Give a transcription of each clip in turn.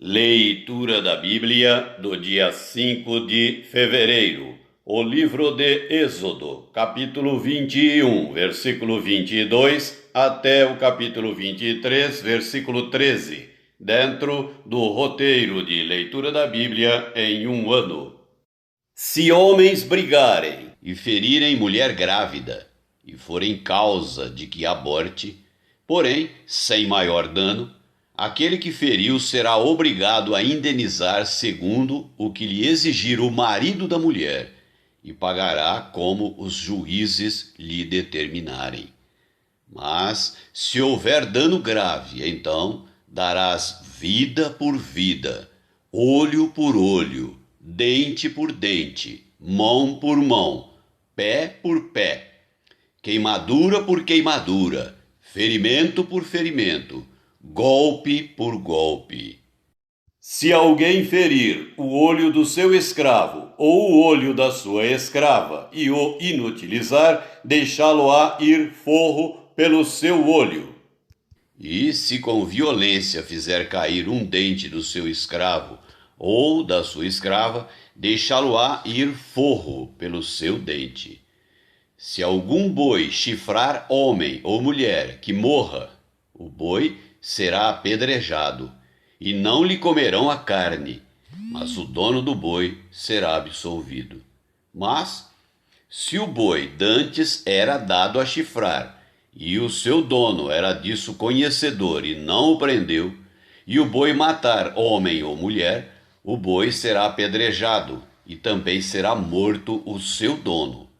Leitura da Bíblia do dia 5 de fevereiro. O livro de Êxodo, capítulo 21, versículo 22, até o capítulo 23, versículo 13, dentro do roteiro de leitura da Bíblia em um ano. Se homens brigarem e ferirem mulher grávida, e forem causa de que aborte, porém sem maior dano, aquele que feriu será obrigado a indenizar segundo o que lhe exigir o marido da mulher, e pagará como os juízes lhe determinarem. Mas, se houver dano grave, então darás vida por vida, olho por olho, dente por dente, mão por mão, pé por pé, queimadura por queimadura, ferimento por ferimento, golpe por golpe. Se alguém ferir o olho do seu escravo ou o olho da sua escrava e o inutilizar, deixá-lo-á ir forro pelo seu olho. E se com violência fizer cair um dente do seu escravo ou da sua escrava, deixá-lo-á ir forro pelo seu dente. Se algum boi chifrar homem ou mulher que morra, o boi será apedrejado, e não lhe comerão a carne, mas o dono do boi será absolvido. Mas, se o boi dantes era dado a chifrar, e o seu dono era disso conhecedor e não o prendeu, e o boi matar homem ou mulher, o boi será apedrejado, e também será morto o seu dono.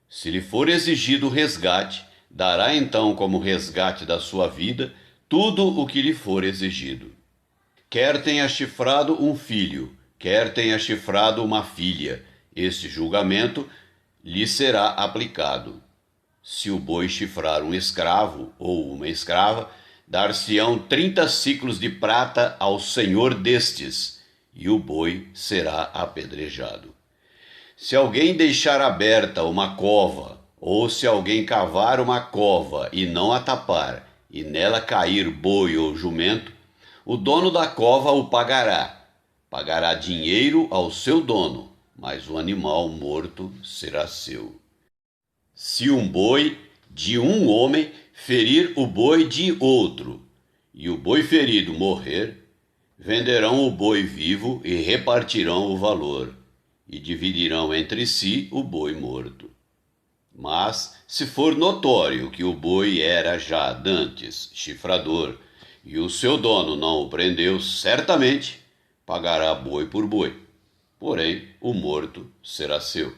Se lhe for exigido resgate, dará então como resgate da sua vida tudo o que lhe for exigido. Quer tenha chifrado um filho, quer tenha chifrado uma filha, esse julgamento lhe será aplicado. Se o boi chifrar um escravo ou uma escrava, dar-se-ão 30 siclos de prata ao senhor destes, e o boi será apedrejado. Se alguém deixar aberta uma cova, ou se alguém cavar uma cova e não a tapar, e nela cair boi ou jumento, o dono da cova o pagará. Pagará dinheiro ao seu dono, mas o animal morto será seu. Se um boi de um homem ferir o boi de outro, e o boi ferido morrer, venderão o boi vivo e repartirão o valor, e dividirão entre si o boi morto. Mas, se for notório que o boi era já dantes chifrador, e o seu dono não o prendeu, certamente pagará boi por boi, porém o morto será seu.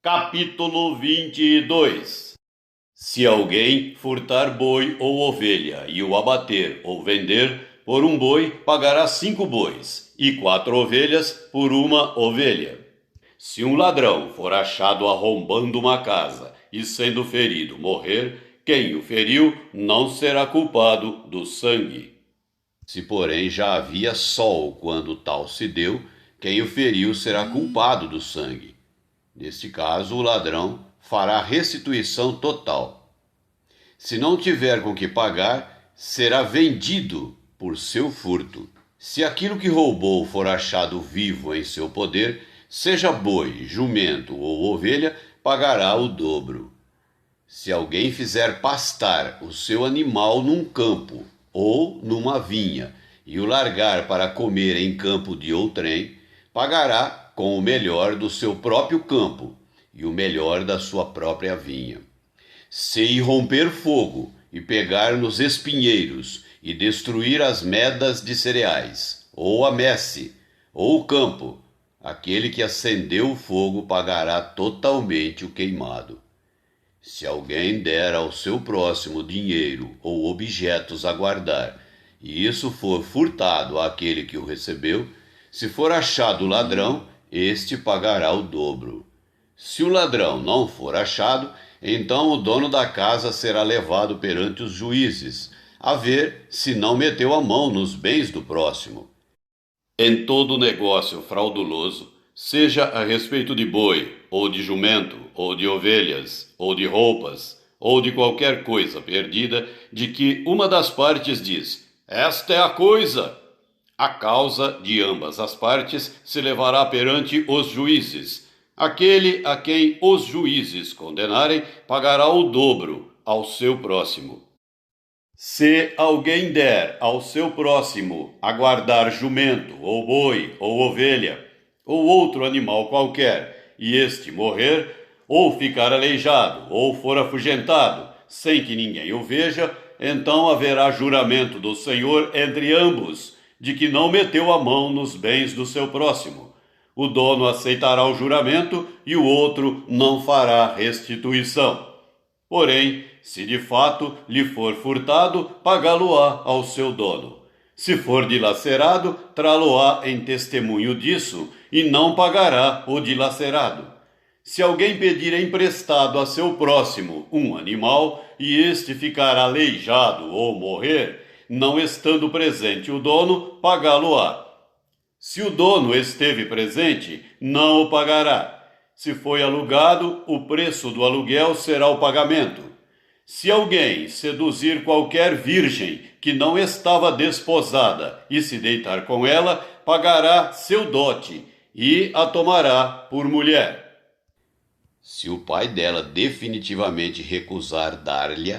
Capítulo 22. Se alguém furtar boi ou ovelha e o abater ou vender, por um boi pagará 5 bois, e 4 ovelhas por uma ovelha. Se um ladrão for achado arrombando uma casa e sendo ferido morrer, quem o feriu não será culpado do sangue. Se porém já havia sol quando tal se deu, quem o feriu será culpado do sangue. Neste caso, o ladrão fará restituição total. Se não tiver com que pagar, será vendido por seu furto. Se aquilo que roubou for achado vivo em seu poder, seja boi, jumento ou ovelha, pagará o dobro. Se alguém fizer pastar o seu animal num campo ou numa vinha e o largar para comer em campo de outrem, pagará com o melhor do seu próprio campo e o melhor da sua própria vinha. Se irromper fogo e pegar nos espinheiros e destruir as medas de cereais, ou a messe, ou o campo, aquele que acendeu o fogo pagará totalmente o queimado. Se alguém der ao seu próximo dinheiro ou objetos a guardar, e isso for furtado àquele que o recebeu, se for achado ladrão, este pagará o dobro. Se o ladrão não for achado, então o dono da casa será levado perante os juízes, a ver se não meteu a mão nos bens do próximo. Em todo negócio frauduloso, seja a respeito de boi, ou de jumento, ou de ovelhas, ou de roupas, ou de qualquer coisa perdida, de que uma das partes diz: "Esta é a coisa", A causa de ambas as partes se levará perante os juízes. Aquele a quem os juízes condenarem pagará o dobro ao seu próximo. Se alguém der ao seu próximo a guardar jumento, ou boi, ou ovelha, ou outro animal qualquer, e este morrer, ou ficar aleijado, ou for afugentado, sem que ninguém o veja, então haverá juramento do Senhor entre ambos, de que não meteu a mão nos bens do seu próximo. O dono aceitará o juramento e o outro não fará restituição. Porém, se de fato lhe for furtado, pagá-lo-á ao seu dono. Se for dilacerado, trá-lo-á em testemunho disso, e não pagará o dilacerado. Se alguém pedir emprestado a seu próximo um animal, e este ficar aleijado ou morrer, não estando presente o dono, pagá-lo-á. Se o dono esteve presente, não o pagará. Se foi alugado, o preço do aluguel será o pagamento. Se alguém seduzir qualquer virgem que não estava desposada e se deitar com ela, pagará seu dote e a tomará por mulher. Se o pai dela definitivamente recusar dar-lhe,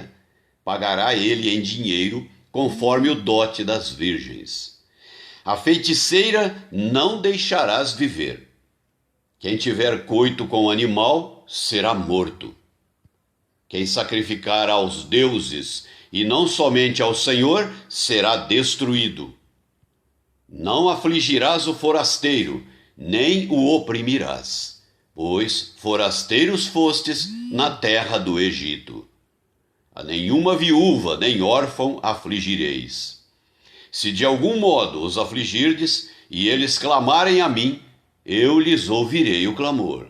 pagará ele em dinheiro, conforme o dote das virgens. A feiticeira não deixarás viver. Quem tiver coito com o animal será morto. Quem sacrificar aos deuses, e não somente ao Senhor, será destruído. Não afligirás o forasteiro, nem o oprimirás, pois forasteiros fostes na terra do Egito. A nenhuma viúva nem órfão afligireis. Se de algum modo os afligirdes, e eles clamarem a mim, eu lhes ouvirei o clamor.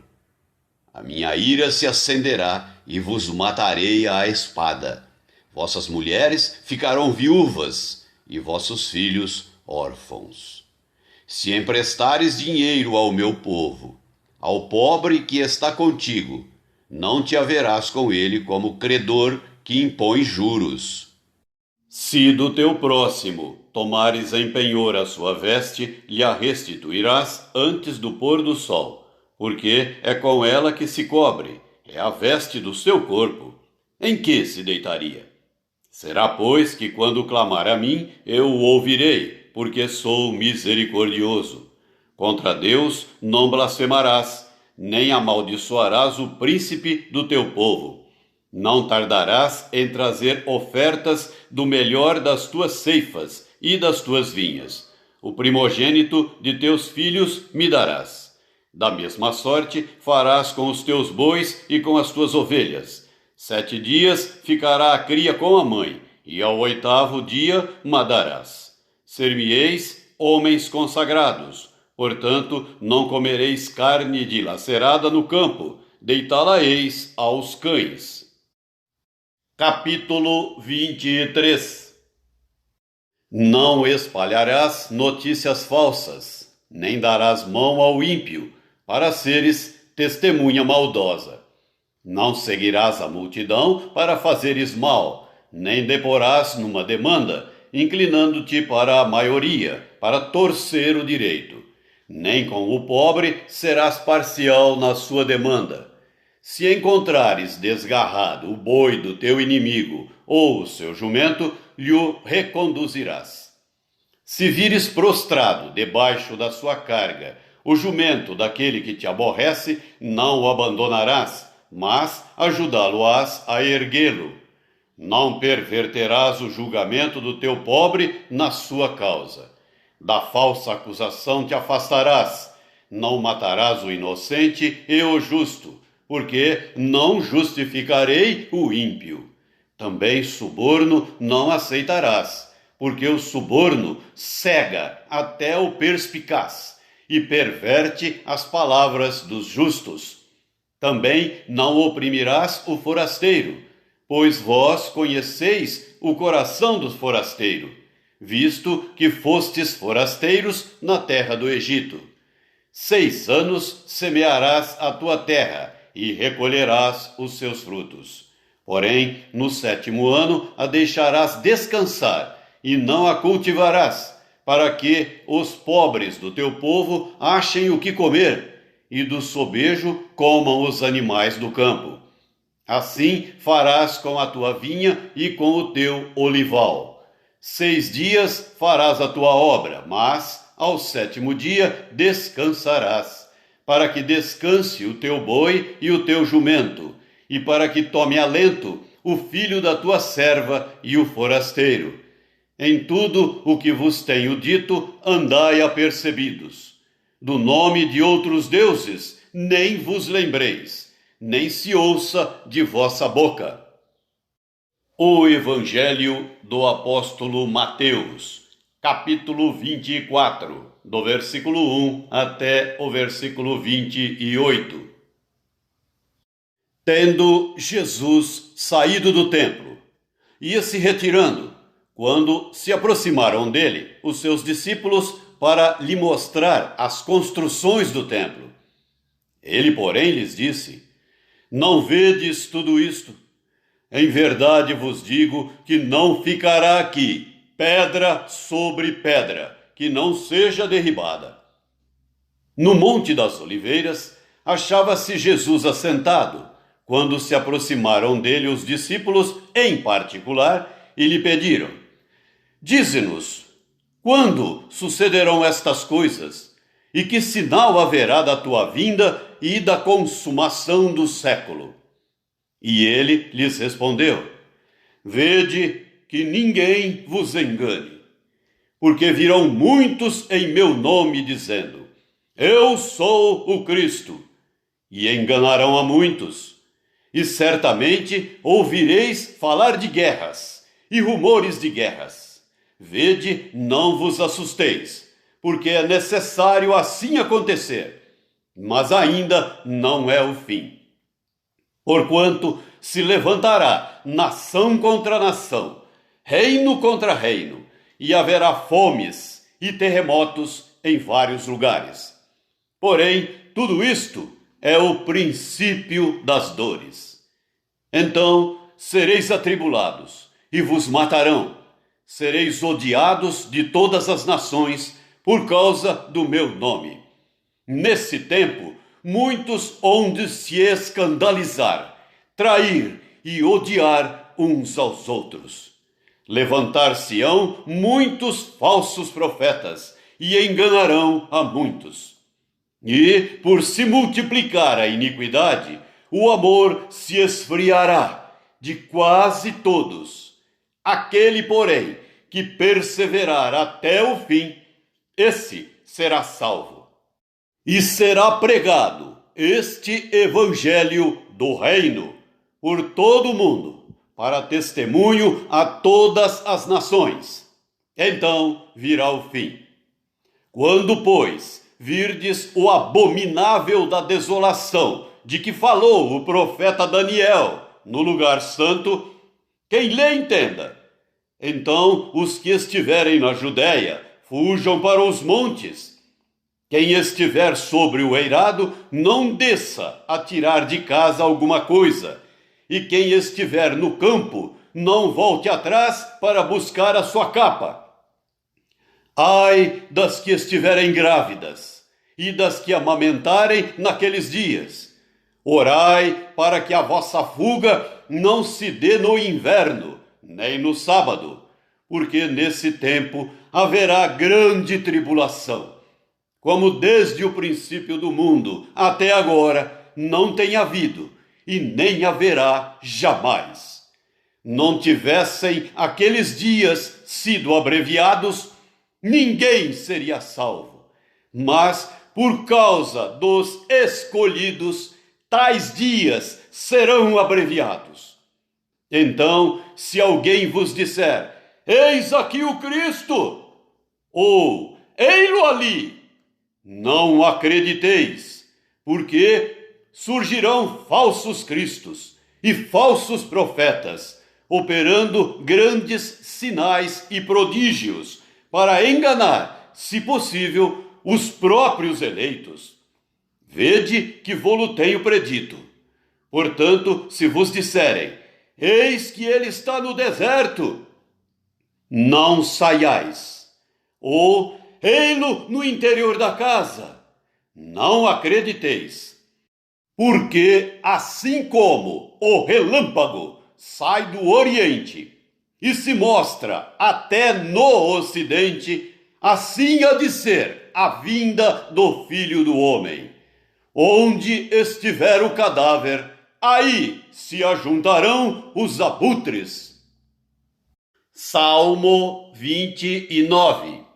A minha ira se acenderá e vos matarei à espada. Vossas mulheres ficarão viúvas e vossos filhos órfãos. Se emprestares dinheiro ao meu povo, ao pobre que está contigo, não te haverás com ele como credor que impõe juros. Se do teu próximo tomares em penhor a sua veste, lhe a restituirás antes do pôr do sol, porque é com ela que se cobre, é a veste do seu corpo. Em que se deitaria? Será, pois, que quando clamar a mim, eu o ouvirei, porque sou misericordioso. Contra Deus não blasfemarás, nem amaldiçoarás o príncipe do teu povo. Não tardarás em trazer ofertas do melhor das tuas ceifas e das tuas vinhas. O primogênito de teus filhos me darás. Da mesma sorte farás com os teus bois e com as tuas ovelhas. 7 dias ficará a cria com a mãe, e ao 8º dia madarás. Ser-me-eis homens consagrados, portanto não comereis carne dilacerada no campo, deitá-la-eis aos cães. Capítulo 23. Não espalharás notícias falsas, nem darás mão ao ímpio, para seres testemunha maldosa. Não seguirás a multidão para fazeres mal, nem deporás numa demanda, inclinando-te para a maioria, para torcer o direito. Nem com o pobre serás parcial na sua demanda. Se encontrares desgarrado o boi do teu inimigo ou o seu jumento, lhe o reconduzirás. Se vires prostrado debaixo da sua carga o jumento daquele que te aborrece, não o abandonarás, mas ajudá-lo-ás a erguê-lo. Não perverterás o julgamento do teu pobre na sua causa. Da falsa acusação te afastarás. Não matarás o inocente e o justo, porque não justificarei o ímpio. Também suborno não aceitarás, porque o suborno cega até o perspicaz e perverte as palavras dos justos. Também não oprimirás o forasteiro, pois vós conheceis o coração do forasteiro, visto que fostes forasteiros na terra do Egito. 6 anos semearás a tua terra, e recolherás os seus frutos. Porém, no 7º ano a deixarás descansar, e não a cultivarás, para que os pobres do teu povo achem o que comer, e do sobejo comam os animais do campo. Assim farás com a tua vinha e com o teu olival. 6 dias farás a tua obra, mas ao 7º dia descansarás, para que descanse o teu boi e o teu jumento, e para que tome alento o filho da tua serva e o forasteiro. Em tudo o que vos tenho dito, andai apercebidos. Do nome de outros deuses nem vos lembreis, nem se ouça de vossa boca. O Evangelho do Apóstolo Mateus, capítulo 24, do versículo 1 até o versículo 28. Tendo Jesus saído do templo, ia se retirando, quando se aproximaram dele os seus discípulos para lhe mostrar as construções do templo. Ele, porém, lhes disse: Não vedes tudo isto? Em verdade vos digo que não ficará aqui pedra sobre pedra, que não seja derribada. No Monte das Oliveiras achava-se Jesus assentado, quando se aproximaram dele os discípulos em particular e lhe pediram: Dize-nos, quando sucederão estas coisas? E que sinal haverá da tua vinda e da consumação do século? E ele lhes respondeu: Vede que ninguém vos engane, porque virão muitos em meu nome dizendo: Eu sou o Cristo, e enganarão a muitos. E certamente ouvireis falar de guerras e rumores de guerras. Vede, não vos assusteis, porque é necessário assim acontecer, mas ainda não é o fim. Porquanto se levantará nação contra nação, reino contra reino, e haverá fomes e terremotos em vários lugares. Porém, tudo isto é o princípio das dores. Então sereis atribulados, e vos matarão. Sereis odiados de todas as nações por causa do meu nome. Nesse tempo, muitos hão de se escandalizar, trair e odiar uns aos outros. Levantar-se-ão muitos falsos profetas e enganarão a muitos. E, por se multiplicar a iniquidade, o amor se esfriará de quase todos. Aquele, porém, que perseverar até o fim, esse será salvo. E será pregado este evangelho do reino por todo o mundo, para testemunho a todas as nações. Então virá o fim. Quando, pois, virdes o abominável da desolação, de que falou o profeta Daniel no lugar santo, quem lê entenda. Então os que estiverem na Judéia fujam para os montes. Quem estiver sobre o eirado não desça a tirar de casa alguma coisa, e quem estiver no campo não volte atrás para buscar a sua capa. Ai das que estiverem grávidas e das que amamentarem naqueles dias. Orai para que a vossa fuga não se dê no inverno, nem no sábado, porque nesse tempo haverá grande tribulação, como desde o princípio do mundo até agora não tem havido e nem haverá jamais. Não tivessem aqueles dias sido abreviados, ninguém seria salvo. Mas, por causa dos escolhidos, tais dias serão abreviados. Então, se alguém vos disser: Eis aqui o Cristo, ou ei-lo ali, não acrediteis, porque surgirão falsos cristos e falsos profetas, operando grandes sinais e prodígios, para enganar, se possível, os próprios eleitos. Vede que vô-lo tenho predito. Portanto, se vos disserem: Eis que ele está no deserto, não saiais. ou ei-lo no interior da casa. Não acrediteis, porque assim como o relâmpago sai do Oriente e se mostra até no Ocidente, assim há de ser a vinda do Filho do Homem. Onde estiver o cadáver, aí se ajuntarão os abutres. Salmo 29.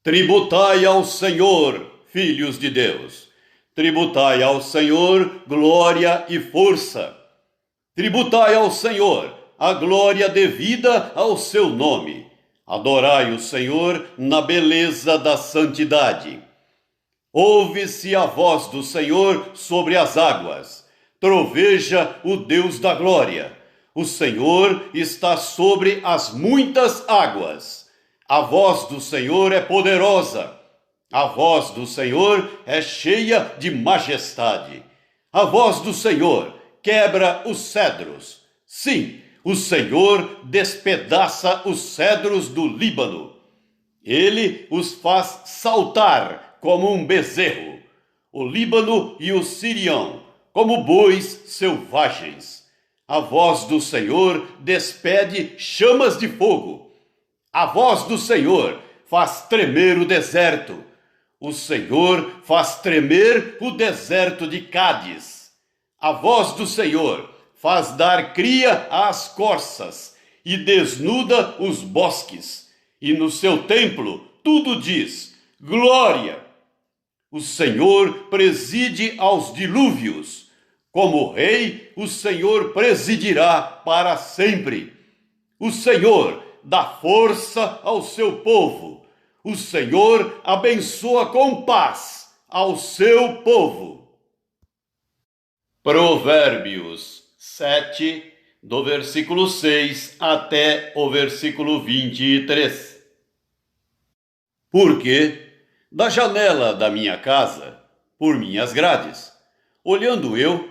Tributai ao Senhor, filhos de Deus. Tributai ao Senhor glória e força. Tributai ao Senhor a glória devida ao seu nome. Adorai o Senhor na beleza da santidade. Ouve-se a voz do Senhor sobre as águas. Troveja o Deus da glória. O Senhor está sobre as muitas águas. A voz do Senhor é poderosa. A voz do Senhor é cheia de majestade. A voz do Senhor quebra os cedros. Sim, o Senhor despedaça os cedros do Líbano. Ele os faz saltar como um bezerro. O Líbano e o Sirião, como bois selvagens. A voz do Senhor despede chamas de fogo. A voz do Senhor faz tremer o deserto. O Senhor faz tremer o deserto de Cádiz. A voz do Senhor faz dar cria às corças e desnuda os bosques. E no seu templo tudo diz: glória! O Senhor preside aos dilúvios. Como rei, o Senhor presidirá para sempre. O Senhor dá força ao seu povo. O Senhor abençoa com paz ao seu povo. Provérbios 7, do versículo 6 até o versículo 23. Porque da janela da minha casa, por minhas grades, olhando eu,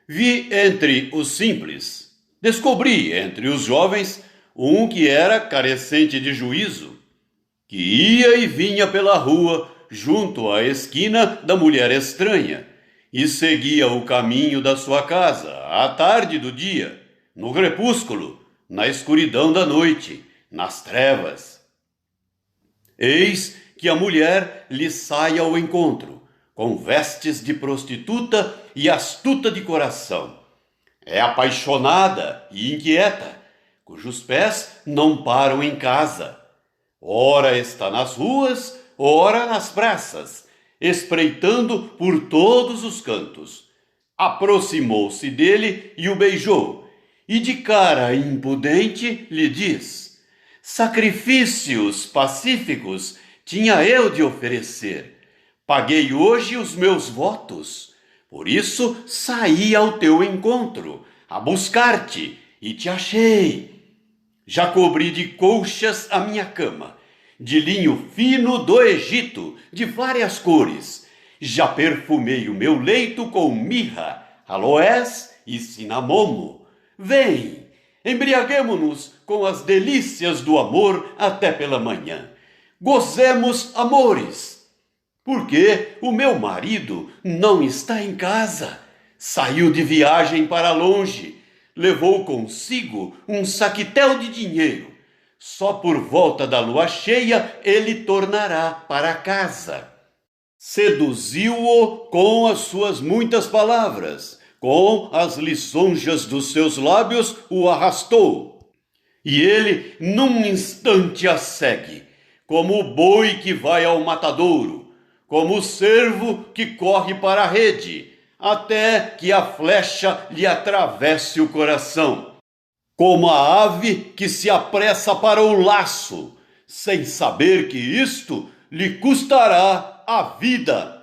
vi entre os simples, descobri entre os jovens um que era carecente de juízo, que ia e vinha pela rua junto à esquina da mulher estranha e seguia o caminho da sua casa à tarde do dia, no crepúsculo, na escuridão da noite, nas trevas. Eis que a mulher lhe sai ao encontro, com vestes de prostituta e astuta de coração. É apaixonada e inquieta, cujos pés não param em casa. Ora está nas ruas, ora nas praças, espreitando por todos os cantos. Aproximou-se dele e o beijou, e de cara impudente lhe diz: sacrifícios pacíficos tinha eu de oferecer. Paguei hoje os meus votos. Por isso saí ao teu encontro, a buscar-te, e te achei. Já cobri de colchas a minha cama, de linho fino do Egito, de várias cores. Já perfumei o meu leito com mirra, aloés e cinamomo. Vem, embriaguemo-nos com as delícias do amor até pela manhã. Gozemos amores. Porque o meu marido não está em casa. Saiu de viagem para longe. Levou consigo um saquitel de dinheiro. Só por volta da lua cheia ele tornará para casa. Seduziu-o com as suas muitas palavras. Com as lisonjas dos seus lábios o arrastou. E ele num instante a segue, como o boi que vai ao matadouro, como o cervo que corre para a rede, até que a flecha lhe atravesse o coração. Como a ave que se apressa para o laço, sem saber que isto lhe custará a vida.